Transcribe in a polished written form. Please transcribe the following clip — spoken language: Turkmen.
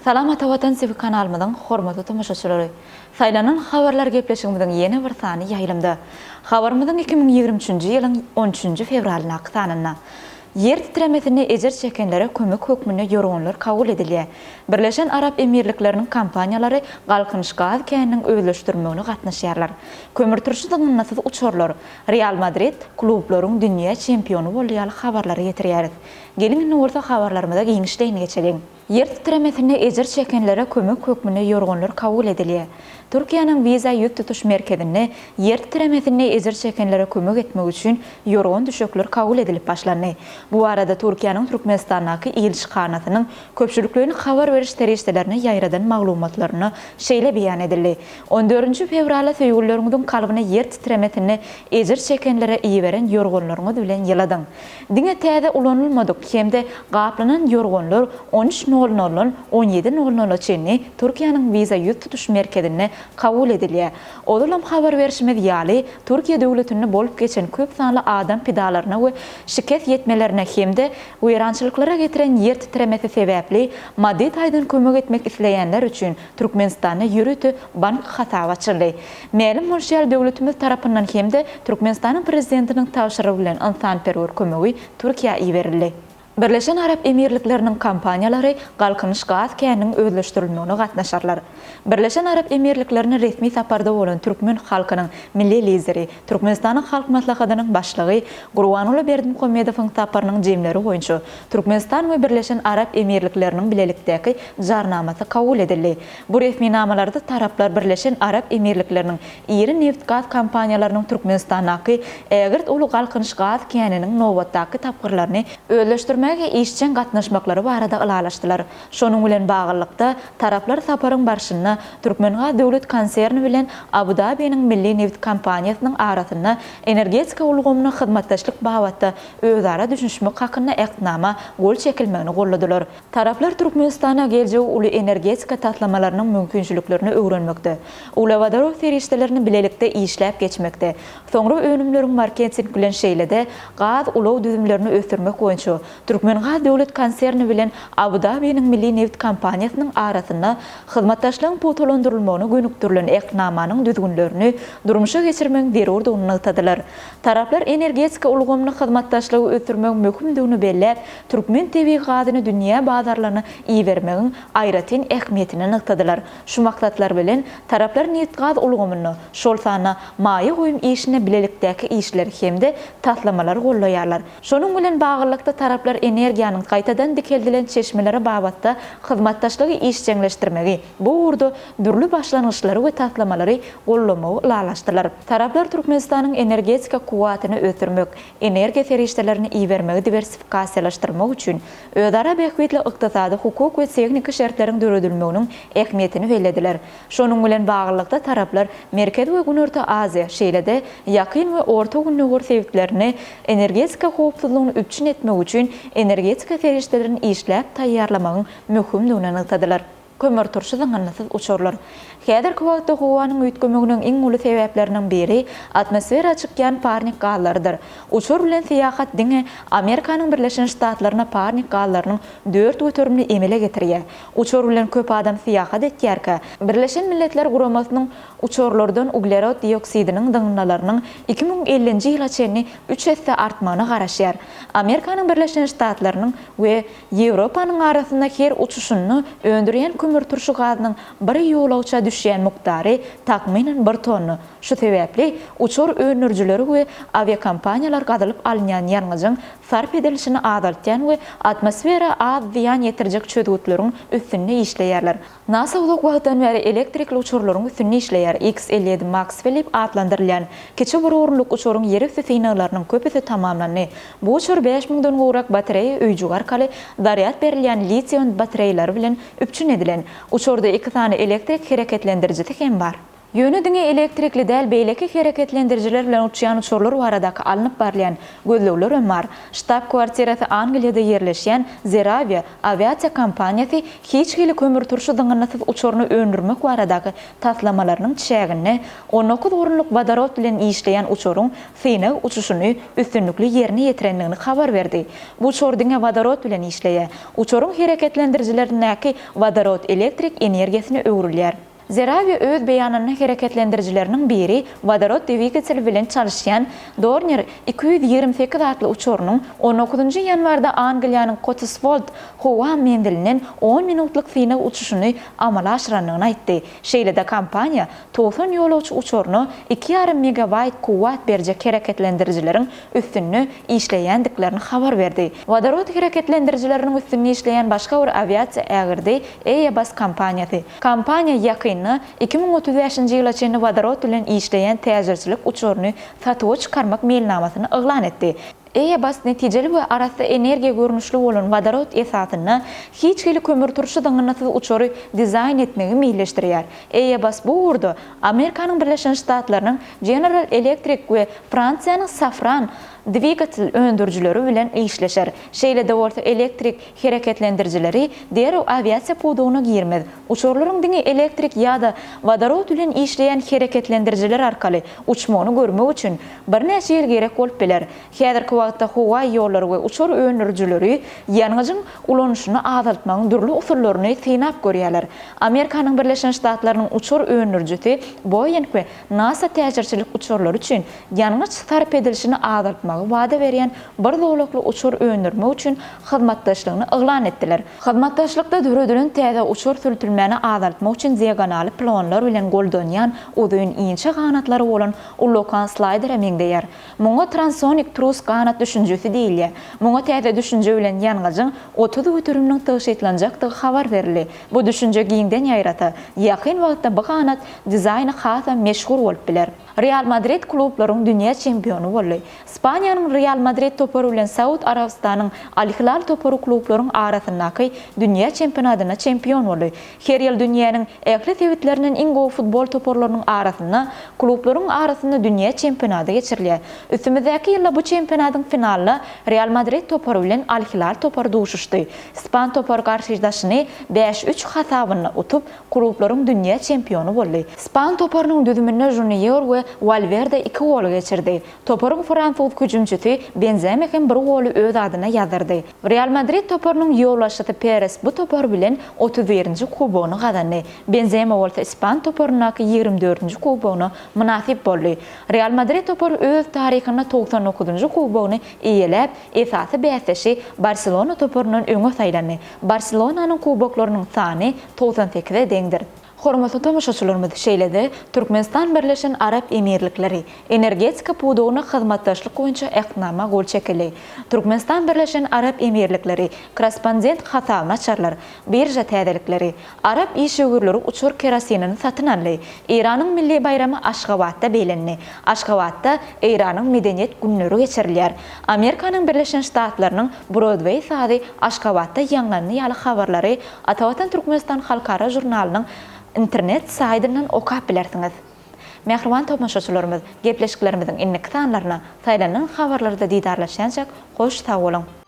Salamata Vatan TV kanalımızın hormatly tamaşaçylary. Saylanan habarlar gepleşigimizin ýene bir sany ýaýlymdy. Habarymyzyň 2023-nji ýylyň 13-nji fevralyna aksanyna. Yer titremesini ejer çekenlere kömek hökmüne ýorgonlar kabul edilýär. Birleşen Arap Emirlikleriniň kampaniýalary galkynyş gaz käniniň öwleşdirmegine gatnaşýarlar. Kömürturşylygyň nasıl uçurlar, Real Madrid klublaryň dünýä çempionu bolýaly habarlary ýetirýär. Gelin orta habarlarymyza giňişleýin geçelim. Yer titremesini ejer çekenlere kömek hökmüne ýorgonlar kabul edilýär. Türkiýanyň viza ýük tutuş merkezine yer titremesini ejer çekenlere kömek etmek üçin ýorgon düşekler kabul edilip başlandy. Bu arada Türkiýanyň Türkmenistanaky elçixanasynyň köpçüliklerine habar beriş terişdelerine ýaýradan maglumatlaryny şeýle beýan edildi. 14-nji fevralda söýgülleriňiň kalbyna yer titremesini ejer çekenlere iýberen ýorgonlaryňyz bilen ýyladyň. Diňe täze ulanylmadyk hemde gaplanan ýorgonlar 13.00 17.00 çenli Türkiýanyň viza ýük tutuş merkezine kabul edilýär. Odulam habar berişmez ýaly Türkiýe döwletine bolup geçen köp sanly adam pidalaryna we şirket yetmelerine hemde uýrançylyklara getiren yer titremesi sebäpli maddi taýdan kömek etmek isleýänler üçin Türkmenistana ýürüti bank hasaby açyldy. Mälim bolýar döwletimiz tarapyndan hemde Türkmenistanyň prezidentiniň taşyrygy bilen insanperwer kömegi Türkiýe iberildi. Birleşen Arap Emirlikleriniň kampaniýalary galkynyş gaz käniniň öwleşdirilmegine gatnaşarlar. Birleşen Arap Emirliklerine resmi saparda bolan türkmen halkynyň milli lideri, Türkmenistanyň halk maslahatynyň başlygy Gurbanuly Berdimuhammedowyň saparynyň jemleri boýunça Türkmenistan we Birleşen Arap Emirlikleriniň bilelikdäki jarnamasy kabul edildi. Bu resmi namalarda taraplar Birleşen Arap Emirlikleriniň iri neft gaz kampaniýalarynyň Türkmenistanaky ägirt uly galkynyş gaz käniniň nowatdaky tapgyrlaryny öwleşdirmek işçen gatnaşmaklary barada ılalaşdylar. Şonuň bilen baglykda taraplar saparyň barşyna Türkmenga döwlet konserni bilen Abu Dhabi'niň milli neft kompaniýasynyň arasynda energetika ulgamyna hyzmatdaşlyk babatda özara düşünşmek hakynda äktnama gol çekilmegini golladylar. Taraplar Türkmenistana geljek uly energetika tatlamalarynyň mümkinçiliklerini öwrenmekde. Ulawadarow serişdelerini bilelikde işläp geçmekde. Soňra önümleriň marketing bilen şeýlede gaz ulaw düzümlerini ösürmek boýunça Türkmenga döwlet konserni bilen Abu Dhabi'niň milli neft kompaniýasynyň arasynda hyzmatdaşlygyň potolandyrylmagyny gönükdirilen äktnamanyň düzgünlerini durmuşa geçirmek derurdygyny ýatydylar. Taraplar energetika ulgamyny hyzmatdaşlygy ösürmek möhümdigini belläp, Türkmen tebii gazyny dünýä bazarlaryna iýermegiň aýratyn ähmiýetini ýatydylar. Şu maksatlar bilen taraplar neft gaz ulgamyny şol sana maýy goýum işine bilelikdäki işler hemde tatlamalary gollaýarlar. Şonuň bilen baglykda taraplar energiýanyň gaýtadan dikeldilen çeşmelere babatda hyzmatdaşlygy işçiňleşdirmegi, bu urdu dürlü başlanyşlary we tatlamalary gollamagy ýalaşdylar. Taraplar Türkmenistanyň energetika kuwatyny ösürmek, energiýa serişdelerini iýermegi diversifikasiýalaşdyrmak üçin özara behwetli ykdysady, hukuk we teknik şertleriň döredilmeginiň ähmiýetini bellädiler. Şonuň bilen baglykda taraplar Merkez we Günörtä Aziýa şeýlede ýakyn we orta günnäwür sebäplerini energetika howpsuzlygyny üçin etmek üçin energetika serişdelerini işläp taýýarlamagyň möhümdigini ýatydylar. Kömürturşylygyň nasıl uçurlar. Häzirki wagtda howanyň üýtgemeginiň iň uly sebeplerinden biri atmosfera çykýan parnik gazlarydyr. Uçur bilen seýahat diňe Amerikanyň Birleşen Ştatlaryna parnik gazlarynyň 4 götürümli emele getirýär. Uçur bilen köp adam seýahat etýärkä, Birleşen Milletler Guramasynyň uçurlardan uglerod dioksidiniň dynalarynyň 2050-nji ýyla çenli 3 hesse artmagyny garaşýar. Amerikanyň Birleşen Ştatlarynyň we Ýewropanyň arasynda her uçuşyny öndürýän kömürturşy gazynyň bir ýolawça düşýän mukdary takminen 1 tonna. Şu sebäpli uçur öňürjileri we aviakompaniýalar gadylyp alynýan ýarňyjyň sarf edilişini azaltýan we atmosfera az ziýan ýetirjek çözgütleriň üstünde işleýärler. NASA ulak wagtdan beri elektrikli uçurlaryň üstünde işleýär. X-57 Max Philip adlandyrylýan keçe bir orunluk uçuryň ýeri sinarylarynyň köpüsi tamamlandy. Bu uçur 5000-den gowrak batereýa öýjük arkaly zaryat berilýän litium batereýalary bilen üpçün edilen. Uçurda 2 tane elektrik hereketlendiricisi hem bar. Yönü diňe elektrikli däl beýleki hereketlendirjiler bilen uçýan uçurlar baradaky alınıp barlayan gözlegler ömar. Ştab kwartirasy Angliýada ýerleşýän Zeravia aviasiýa kompaniýasy hiç hili kömür turşy dyňynasyz uçuryny öndürmek baradaky taslamalarynyň çägini 19 orunluk vodorod bilen işleýän uçuryň syna uçuşuny üstünlikli ýerine ýetirendigini habar berdi. Bu uçur diňe vodorod bilen işleýär. Uçuryň hereketlendirjilerindäki vodorod elektrik energiýasyny öwrülýär. Zeravia öz beýanyny hereketlendirjileriniň biri vodorod dvigateli bilen çalışýan Dornier 228 atly uçurynyň 19-njy ýanwarda Angliýanyň Cotswold howa mendiliniň 10 minutluk syna uçuşuny amala aşyrandygyny aýtdy. Şeýle-de kompaniýa 90 ýolawçy uçuryny 2,5 megawatt kuwat berjek hereketlendirjileriň üstünni işleýändiklerini habar berdi. Vodorod hereketlendirjileriniň üstünni işleýän başga bir aviasiýa ägirdi Airbus kompaniýasy. Kompaniýa ýakyn 2035-nji ýyla çenli vodorod bilen işleýän täzirçilik uçuryny satýa çykarmak meýilnamasyny eglan etdi. Airbus netijeli we arasy energiýa görnüşli bolan vodorod esasyny hiç hili kömür turşy dyňynasyz uçury dizayn etmegi meýilleşdirýär. Airbus bu urdu Amerikanyň Birleşen Ştatlarynyň General Electric we Fransiýanyň Safran dvigatel öndürjileri bilen işleşer. Şeýle-de bolsa elektrik hereketlendirjileri derä aviasiýa pudugyna girmez. Uçurlaryň diňe elektrik ýa-da vodorod bilen işleýän hereketlendirjiler arkaly uçmagyny görmek üçin bir näçe ýyl gerek bolup biler. Häzirki wagtda howa ýollary we uçur öndürjileri ýanyňyň ulanşyny azaltmagyň durly usullaryny synap görýärler. Amerikanyň Birleşen Ştatlarynyň uçur öndürjisi Boeing we NASA täzirçilik uçurlary üçin ýanyňy sarp edilişini azaltmagy wada berýän bir dowlukly uçur öndürmek üçin hyzmatdaşlygyny eglan etdiler. Hyzmatdaşlykda döredilen täze uçur sürtülmäni azaltmak üçin ýeganaly planlar bilen goldanýan uzun inçe ganatlary bolan Ulokan Slider emeňdeýär. Muňa transonic trus ganat düşünjesi diýilýär. Muňa täze düşünje bilen ýanyňyň 30 götürümniň taşytlanjakdygy habar berildi. Bu düşünje giňden ýaýrata. Ýakyn wagtda bu ganat dizaýny hasa meşhur bolup biler. Real Madrid klublaryň dünýä çempionu boldy. Ispaniýanyň Real Madrid toporu bilen Saud Arabistanyň Al Hilal toporu klublaryň arasyndaky dünýä çempionatyna çempion boldy. Her ýyl dünýäniň ähli sewitleriniň iň gowy futbol toporlarynyň arasynda klublaryň arasynda dünýä çempionaty geçirilýär. Üstümizdäki ýylda bu çempionatyň finalda Real Madrid toporu bilen Al Hilal toporu duşuşdy. Ispan toporu garşydaşyny 5-3 hasabyna utup klublaryň dünýä çempionu boldy. Ispan toporunyň düzümine Junior we Valverde 2 gol geçirdi. Toporuň Fransuz hüjümçisi Benzema hem bir gol öz adyna ýazardy. Real Madrid toporunyň ýoldaşy Perez bu topor bilen 31-nji kubogyny gazandy. Benzema bolsa Ispan toporunyňky 24-nji kubogyny munasip boldy. Real Madrid toporu öz taryhyna 99-njy kubogyny eýelep, esasy bäsleşi Barcelona toporundan öňe saýlandy. Barcelonanyň kuboklarynyň sany 98-e deňdir. Hormatly tamaşaçylarymyz, şeýle-de Türkmenistan Birleşen Arap Emirlikleri energetika pudugyna hyzmatdaşlyk boýunça ähdnama gol çekildi. Türkmenistan Birleşen Arap Emirlikleri korrespondent hasabyna çarlar. Birja täzelikleri Arap işgörleri uçur kerosinini satyn aldy. Iranyň milli bayramy Aşgabatda beýlendi. Aşgabatda Iranyň medeniýet günleri geçirilýär. Amerikanyň Birleşen Ştatlarynyň Broadway sady Aşgabatda ýanglanyny ýaly habarlary Atawatan Türkmenistan halkara jurnalynyň internet saýtyndan okap bilersiňiz. Mehriban tamaşaçylarymyz, gepleşiklerimiziň innik sanlaryna saýlanan habarlarda didarlaşanjak hoş sag bolun.